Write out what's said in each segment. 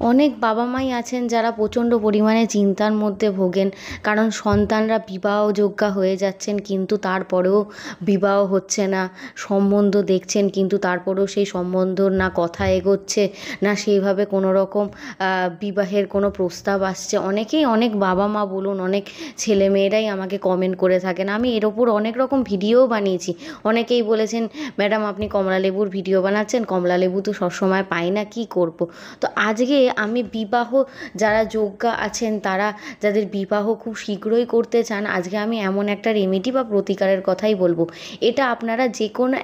অনেক বাবা মাই আছেন যারা প্রচণ্ড পরিমাণে চিন্তার মধ্যে ভোগেন, কারণ সন্তানরা বিবাহযোগ্যা হয়ে যাচ্ছেন কিন্তু তারপরেও বিবাহ হচ্ছে না। সম্বন্ধ দেখছেন কিন্তু তারপরেও সেই সম্বন্ধর না কথা এগোচ্ছে, না সেইভাবে কোনো রকম বিবাহের কোনো প্রস্তাব আসছে। অনেকেই, অনেক বাবা মা বলুন, অনেক ছেলেমেয়েরাই আমাকে কমেন্ট করে থাকেন। আমি এর ওপর অনেক রকম ভিডিওও বানিয়েছি। অনেকেই বলেছেন, ম্যাডাম আপনি কমলালেবুর ভিডিও বানাচ্ছেন, কমলালেবু তো সবসময় পাই না, কী করব। তো আজকে আমি বিবাহ যারা যোগ্যা আছেন, তারা যাদের বিবাহ খুব শীঘ্রই করতে চান, আজকে আমি এমন একটা রেমেডি বা প্রতিকারের কথাই বলবো। এটা আপনারা যে কোনো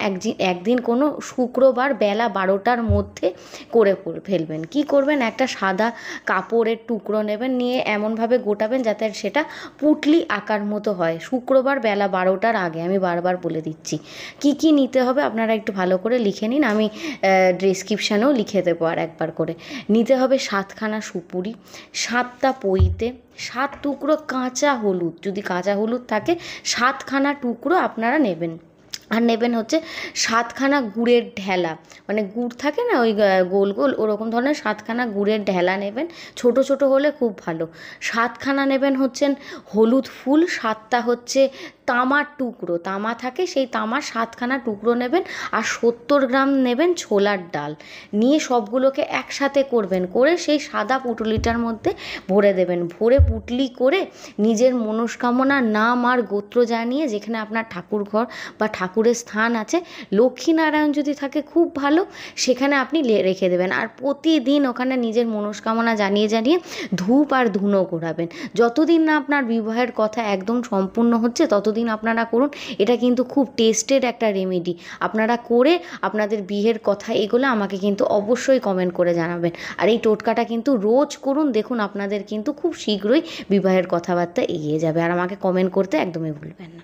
একদিন কোনো শুক্রবার বেলা 12টার মধ্যে করে ফেলবেন। কি করবেন, একটা সাদা কাপড়ের টুকরো নেবেন, নিয়ে এমনভাবে গোটাবেন যাতে সেটা পুঁটলি আকার মতো হয়। শুক্রবার বেলা 12টার আগে, আমি বারবার বলে দিচ্ছি। কি কি নিতে হবে আপনারা একটু ভালো করে লিখে নিন, আমি ডেসক্রিপশানেও লিখে দেবো আর একবার করে। নিতে হবে 7খানা সুপুরি, 7টা পইতে, 7 টুকরো কাঁচা হলুদ, যদি কাঁচা হলুদ থাকে 7খানা টুকরো আপনারা নেবেন। আর নেবেন হচ্ছে 7খানা গুড়ের ঢেলা, মানে গুড় থাকে না ওই গোল গোল, ওরকম ধরনের 7খানা গুড়ের ঢেলা নেবেন, ছোট ছোট হলে খুব ভালো। 7খানা নেবেন হচ্ছেন হলুদ ফুল, 7টা হচ্ছে তামার টুকরো, তামা থাকে সেই তামার 7খানা টুকরো নেবেন। আর 70 গ্রাম নেবেন ছোলার ডাল। নিয়ে সবগুলোকে একসাথে করবেন, করে সেই সাদা পুঁটুলিটার মধ্যে ভরে দেবেন। ভরে পুঁটলি করে নিজের মনস্কামনার নাম আর গোত্র জানিয়ে, যেখানে আপনার ঠাকুর ঘর বা ঠাকুরের স্থান আছে, লক্ষ্মীনারায়ণ যদি থাকে খুব ভালো, সেখানে আপনি রেখে দেবেন। আর প্রতিদিন ওখানে নিজের মনস্কামনা জানিয়ে জানিয়ে ধূপ আর ধুনো ঘোরাবেন। যতদিন না আপনার বিবাহের কথা একদম সম্পূর্ণ হচ্ছে ততদিন আপনারা করুন। এটা কিন্তু খুব টেস্টেড একটা রেমেডি। আপনারা করে আপনাদের বিয়ের কথা এগোলে আমাকে কিন্তু অবশ্যই কমেন্ট করে জানাবেন। আর এই টোটকাটা কিন্তু রোজ করুন, দেখুন আপনাদের কিন্তু খুব শীঘ্রই বিবাহের কথাবার্তা এগিয়ে যাবে। আর আমাকে কমেন্ট করতে একদমই ভুলবেন না।